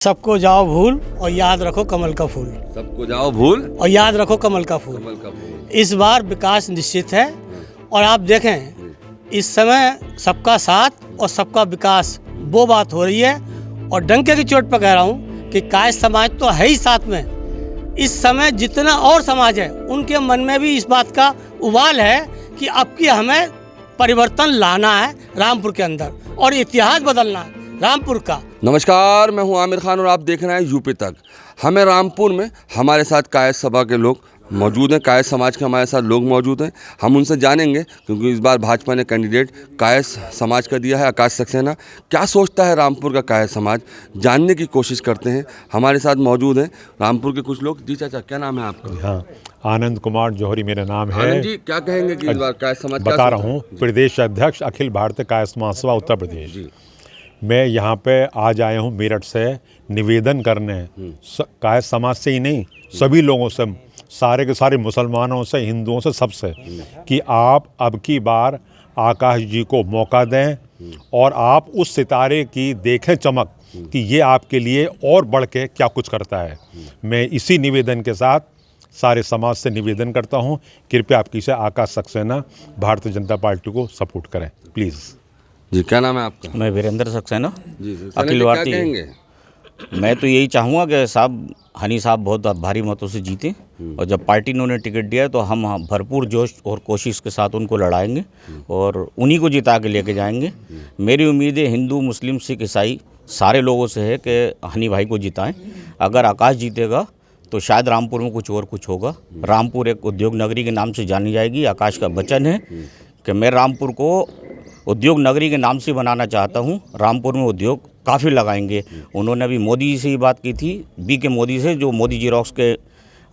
सबको जाओ भूल और याद रखो कमल का फूल। सबको जाओ भूल और याद रखो कमल का फूल। कमल का फूल। इस बार विकास निश्चित है और आप देखें इस समय सबका साथ और सबका विकास वो बात हो रही है। और डंके की चोट पर कह रहा हूँ कि कायस्थ समाज तो है ही साथ में। इस समय जितना और समाज है उनके मन में भी इस बात का उबाल है कि अब की हमें परिवर्तन लाना है रामपुर के अंदर और इतिहास बदलना है रामपुर का। नमस्कार, मैं हूं आमिर खान और आप देख रहे हैं यूपी तक। हमें रामपुर में हमारे साथ कायस्थ सभा के लोग मौजूद हैं, कायस्थ समाज के हमारे साथ लोग मौजूद हैं। हम उनसे जानेंगे क्योंकि इस बार भाजपा ने कैंडिडेट कायस्थ समाज का दिया है, आकाश सक्सेना। क्या सोचता है रामपुर का कायस्थ समाज, जानने की कोशिश करते हैं। हमारे साथ मौजूद हैं रामपुर के कुछ लोग। जी चाचा, क्या नाम है आपका? हाँ, आनंद कुमार जौहरी मेरा नाम है। आनंद जी, क्या कहेंगे कि इस बार कायस्थ समाज बता रहा हूँ, प्रदेश अध्यक्ष अखिल भारतीय कायस्थ महासभा उत्तर प्रदेश। जी। मैं यहाँ पे आज आया हूँ मेरठ से निवेदन करने, कायस्थ समाज से ही नहीं सभी लोगों से, सारे के सारे मुसलमानों से, हिंदुओं से, सबसे, कि आप अब की बार आकाश जी को मौका दें और आप उस सितारे की देखें चमक कि ये आपके लिए और बढ़ के क्या कुछ करता है। मैं इसी निवेदन के साथ सारे समाज से निवेदन करता हूँ, कृपया आपकी से आकाश सक्सेना भारतीय जनता पार्टी को सपोर्ट करें प्लीज़। जी, क्या नाम है आपका? मैं वीरेंद्र सक्सेना, जी, अखिल क्या भारतीय। कहेंगे? मैं तो यही चाहूँगा कि साहब हनी साहब बहुत भारी मतों से जीते और जब पार्टी ने उन्हें टिकट दिया है तो हम भरपूर जोश और कोशिश के साथ उनको लड़ाएंगे और उन्हीं को जिता के लेके जाएंगे। मेरी उम्मीद है हिंदू, मुस्लिम, सिख, ईसाई सारे लोगों से है कि हनी भाई को जिताएं। अगर आकाश जीतेगा तो शायद रामपुर में कुछ होगा। रामपुर एक उद्योग नगरी के नाम से जानी जाएगी। आकाश का वचन है कि मैं रामपुर को उद्योग नगरी के नाम से बनाना चाहता हूं। रामपुर में उद्योग काफ़ी लगाएंगे। उन्होंने अभी मोदी जी से ही बात की थी, बीके मोदी से, जो मोदी जीरोक्स के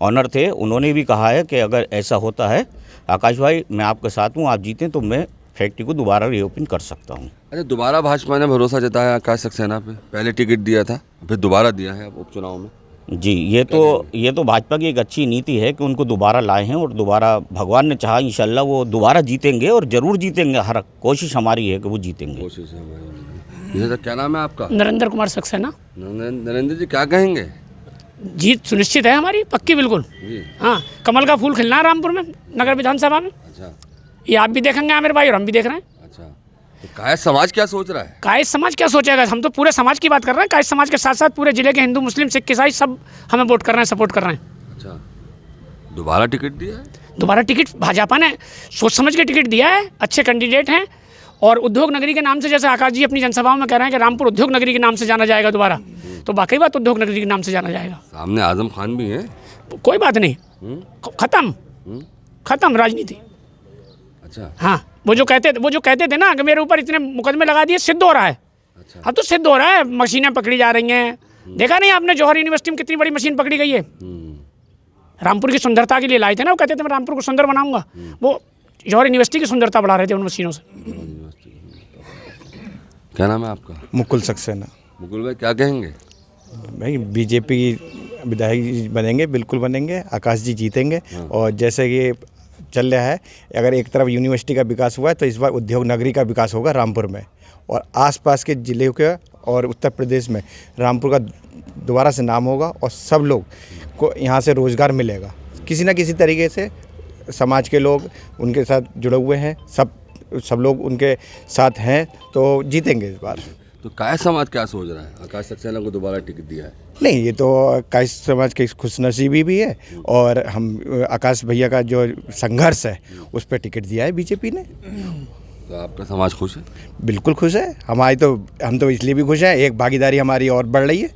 ऑनर थे। उन्होंने भी कहा है कि अगर ऐसा होता है आकाश भाई, मैं आपके साथ हूं, आप जीतें तो मैं फैक्ट्री को दोबारा रीओपन कर सकता हूं। अरे, दोबारा भाजपा ने भरोसा जताया आकाश सक्सेना पे। पहले टिकट दिया था, फिर दोबारा दिया है अब उपचुनाव में। जी, ये तो भाजपा की एक अच्छी नीति है कि उनको दोबारा लाए हैं और दोबारा भगवान ने चाहा इंशाल्लाह वो दोबारा जीतेंगे और ज़रूर जीतेंगे। हर कोशिश हमारी है कि वो जीतेंगे। कोशिश है हमारी। जैसा, क्या नाम है आपका? नरेंद्र कुमार सक्सेना। नरेंद्र जी, क्या कहेंगे? जीत सुनिश्चित है हमारी, पक्की बिल्कुल। जी। हाँ, कमल का फूल खिलना है रामपुर में नगर विधानसभा में। अच्छा। ये आप भी देखेंगे आमिर भाई और हम भी देख रहे हैं। अच्छा, तो कायस्थ समाज क्या सोच रहा है? कायस्थ समाज क्या सोचेगा? हम तो पूरे समाज की बात कर रहे हैं। कायस्थ समाज के साथ साथ पूरे जिले के हिंदू, मुस्लिम, सिख, ईसाई सब हमें वोट कर रहे हैं, सपोर्ट कर रहे हैं। अच्छा, दोबारा टिकट दिया है? दोबारा टिकट भाजपा ने सोच समझ के टिकट दिया है। अच्छे कैंडिडेट हैं और उद्योग नगरी के नाम से, जैसे आकाश जी अपनी जनसभाओं में कह रहे हैं कि रामपुर उद्योग नगरी के नाम से जाना जाएगा दोबारा, तो वाकई बात उद्योग नगरी के नाम से जाना जाएगा। सामने आजम खान भी हैं। कोई बात नहीं, खत्म राजनीति। अच्छा। हाँ, वो जो कहते थे ना कि मेरे ऊपर इतने मुकदमे लगा दिए, सिद्ध हो रहा है। अच्छा। अब तो सिद्ध हो रहा है, मशीनें पकड़ी जा रही हैं। देखा नहीं आपने जौहर यूनिवर्सिटी में कितनी बड़ी मशीन पकड़ी गई है? रामपुर की सुंदरता के लिए लाए थे ना, वो कहते थे मैं रामपुर को सुंदर बनाऊंगा। वो जौहर यूनिवर्सिटी की सुंदरता बढ़ा रहे थे उन मशीनों से। क्या नाम है आपका? मुकुल सक्सेना। मुकुल भाई, क्या कहेंगे? भाई, बीजेपी विधायक बनेंगे, बिल्कुल बनेंगे। आकाश जी जीतेंगे। और जैसे कि चल रहा है, अगर एक तरफ यूनिवर्सिटी का विकास हुआ है तो इस बार उद्योग नगरी का विकास होगा रामपुर में और आसपास के ज़िले के और उत्तर प्रदेश में रामपुर का दोबारा से नाम होगा और सब लोग को यहाँ से रोज़गार मिलेगा। किसी न किसी तरीके से समाज के लोग उनके साथ जुड़े हुए हैं, सब लोग उनके साथ हैं, तो जीतेंगे इस बार। तो कायस्थ समाज क्या सोच रहा है? आकाश सक्सेना को दोबारा टिकट दिया है। नहीं, ये तो कायस्थ समाज की खुशनसीबी भी है और हम आकाश भैया का जो संघर्ष है उस पर टिकट दिया है बीजेपी ने। तो आपका समाज खुश है? बिल्कुल खुश है। हम तो इसलिए भी खुश हैं, एक भागीदारी हमारी और बढ़ रही है।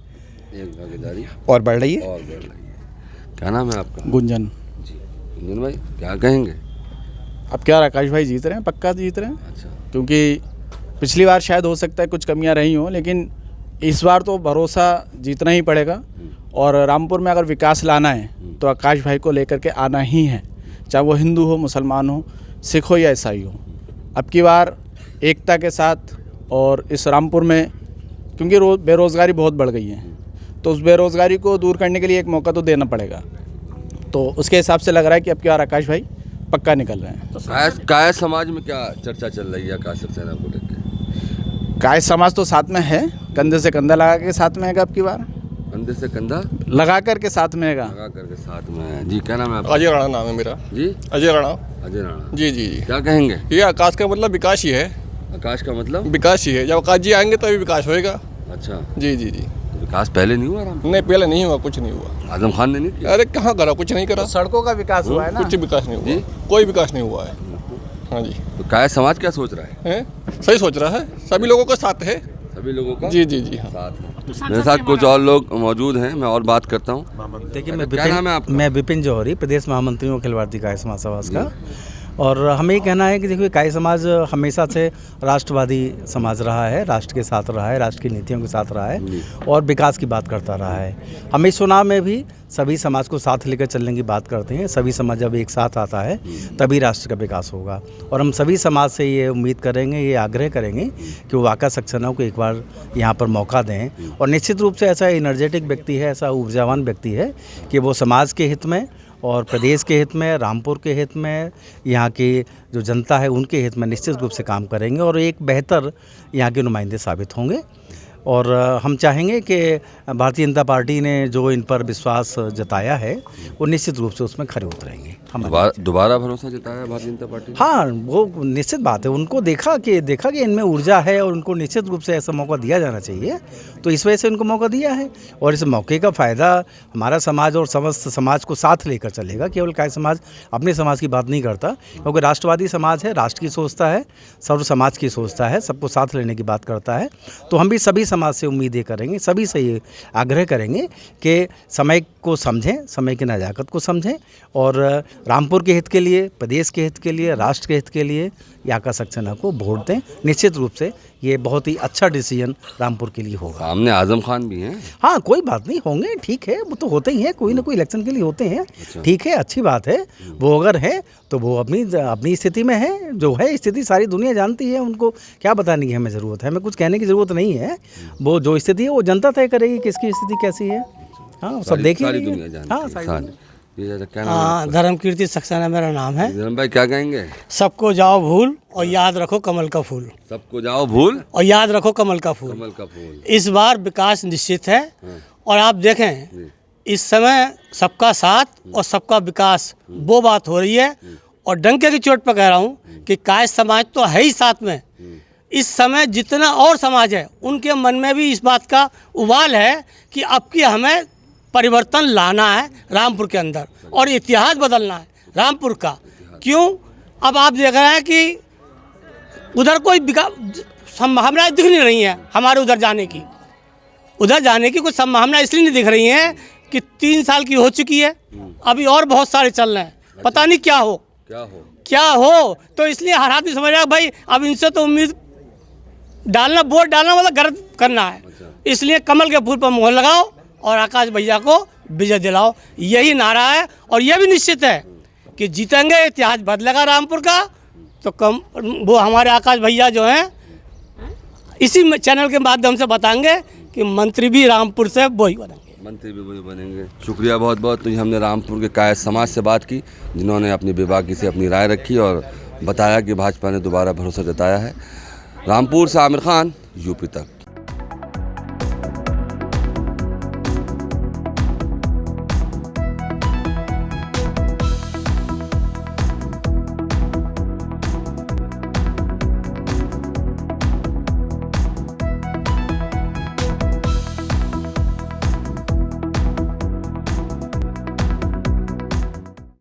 एक भागीदारी और बढ़ रही है। और बढ़ रही है। क्या नाम है आपका? गुंजन। जी, गुंजन भाई, क्या कहेंगे? अब क्या, आकाश भाई जीत रहे हैं, पक्का जीत रहे हैं। अच्छा। क्योंकि पिछली बार शायद हो सकता है कुछ कमियां रही हों, लेकिन इस बार तो भरोसा जीतना ही पड़ेगा। और रामपुर में अगर विकास लाना है तो आकाश भाई को लेकर के आना ही है, चाहे वो हिंदू हो, मुसलमान हो, सिख हो या ईसाई हो। अब की बार एकता के साथ और इस रामपुर में, क्योंकि बेरोज़गारी बहुत बढ़ गई है, तो उस बेरोज़गारी को दूर करने के लिए एक मौका तो देना पड़ेगा। तो उसके हिसाब से लग रहा है कि अब की बार आकाश भाई पक्का निकल रहे हैं। तो कायस्थ समाज में क्या चर्चा चल रही है आकाश सक्सेना को लेकर? कायस्थ समाज तो साथ में है, कंधे से कंधा लगा के साथ में है अब की बार। कंधे से कंधा लगा करके साथ में हैगा। लगा करके साथ में है। जी क्या नाम है आपका? अजय राणा नाम है मेरा। जी अजय राणा। अजय राणा। जी जी जी। क्या कहेंगे? ये आकाश का मतलब विकास ही है। आकाश का मतलब विकास ही है, जब आकाश जी आएंगे तभी विकास होएगा। अच्छा, जी जी जी। तो विकास पहले नहीं हुआ रामपुर? नहीं पहले नहीं हुआ, कुछ नहीं हुआ। आजम खान ने नहीं किया? अरे कहाँ करा, कुछ नहीं करा। सड़कों का विकास हुआ है ना। कुछ विकास नहीं जी? हुआ, कोई विकास नहीं हुआ है। हाँ जी। तो कायस्थ समाज क्या सोच रहा है? हैं? सही सोच रहा है, सभी लोगों का साथ है। सभी लोगों का जी जी जी हाँ। साथ है। मेरे साथ कुछ और लोग मौजूद हैं, मैं और बात करता हूँ। देखिए क्या नाम है आपका? मैं विपिन जौहरी, प्रदेश महामंत्री हूँ अखिल भारतीय कायस्थ समाज सभा का। और हमें ये कहना है कि देखिए कायस्थ समाज हमेशा से राष्ट्रवादी समाज रहा है, राष्ट्र के साथ रहा है, राष्ट्र की नीतियों के साथ रहा है और विकास की बात करता रहा है। हम इस चुनाव में भी सभी समाज को साथ लेकर चलने की बात करते हैं। सभी समाज जब एक साथ आता है तभी राष्ट्र का विकास होगा। और हम सभी समाज से ये उम्मीद करेंगे, ये आग्रह करेंगे कि वो वाका सक्सेना को एक बार यहाँ पर मौका दें। और निश्चित रूप से ऐसा एनर्जेटिक व्यक्ति है, ऐसा ऊर्जावान व्यक्ति है कि वो समाज के हित में और प्रदेश के हित में, रामपुर के हित में, यहाँ की जो जनता है उनके हित में निश्चित रूप से काम करेंगे और एक बेहतर यहाँ के नुमाइंदे साबित होंगे। और हम चाहेंगे कि भारतीय जनता पार्टी ने जो इन पर विश्वास जताया है वो निश्चित रूप से उसमें खरे उतरेंगे। दोबारा भरोसा जताया भारतीय जनता पार्टी? हाँ, वो निश्चित बात है। उनको देखा कि इनमें ऊर्जा है और उनको निश्चित रूप से ऐसा मौका दिया जाना चाहिए, तो इस वजह से उनको मौका दिया है। और इस मौके का फ़ायदा हमारा समाज और समस्त समाज को साथ लेकर चलेगा। केवल कायस्थ समाज अपने समाज की बात नहीं करता, क्योंकि राष्ट्रवादी समाज है, राष्ट्र की सोचता है, सर्व समाज की सोचता है, सबको साथ लेने की बात करता है। तो हम भी सभी समाज से उम्मीद ये करेंगे, सभी से ये आग्रह करेंगे कि समय को समझें, समय की नज़ाकत को समझें और रामपुर के हित के लिए, प्रदेश के हित के लिए, राष्ट्र के हित के लिए आकाश सक्सेना को वोट दें। निश्चित रूप से ये बहुत ही अच्छा डिसीजन रामपुर के लिए होगा। सामने आजम खान भी हैं। हाँ, कोई बात नहीं, होंगे, ठीक है, वो तो होते ही हैं, कोई ना कोई इलेक्शन के लिए होते हैं। ठीक है, अच्छी बात है। वो अगर है तो वो अपनी स्थिति में है, जो है स्थिति सारी दुनिया जानती है, उनको क्या बताने की हमें ज़रूरत है, हमें कुछ कहने की ज़रूरत नहीं है। वो जो स्थिति है वो जनता तय करेगी किसकी स्थिति कैसी है। हाँ, सब देखिए। सारी दुनिया जानती है। हाँ, क्या नाम है? हाँ, धर्मकीर्ति सक्सेना मेरा नाम है। धर्म भाई क्या कहेंगे? सबको जाओ भूल और याद रखो कमल का फूल। सबको जाओ भूल और याद रखो कमल का फूल। कमल का फूल। इस बार विकास निश्चित है। और आप देखें इस समय सबका साथ और सबका विकास वो बात हो रही है। और डंके की चोट पर कह रहा हूँ कि कायस्थ समाज तो है ही साथ में। इस समय जितना और समाज है उनके मन में भी इस बात का उबाल है कि अब की हमें परिवर्तन लाना है रामपुर के अंदर और इतिहास बदलना है रामपुर का। क्यों? अब आप देख रहे हैं कि उधर कोई संभावनाएं दिख नहीं रही हैं हमारे उधर जाने की। उधर जाने की कुछ संभावना इसलिए नहीं दिख रही हैं कि 3 साल की हो चुकी है, अभी और बहुत सारे चल रहे हैं, पता नहीं क्या हो। तो इसलिए हर आदमी समझ रहा है भाई अब इनसे तो उम्मीद डालना, वोट डालना मतलब गलत करना है। इसलिए कमल के फूल पर मोहर लगाओ और आकाश भैया को विजय दिलाओ, यही नारा है। और यह भी निश्चित है कि जीतेंगे, इतिहास बदलेगा रामपुर का। तो वो हमारे आकाश भैया जो हैं इसी चैनल के माध्यम से बताएंगे कि मंत्री भी रामपुर से वही बनेंगे। मंत्री भी वही बनेंगे। शुक्रिया बहुत बहुत। तो हमने रामपुर के कायस्थ समाज से बात की, जिन्होंने अपनी बेबाकी से अपनी राय रखी और बताया कि भाजपा ने दोबारा भरोसा जताया है। रामपुर से आमिर खान, यूपी तक।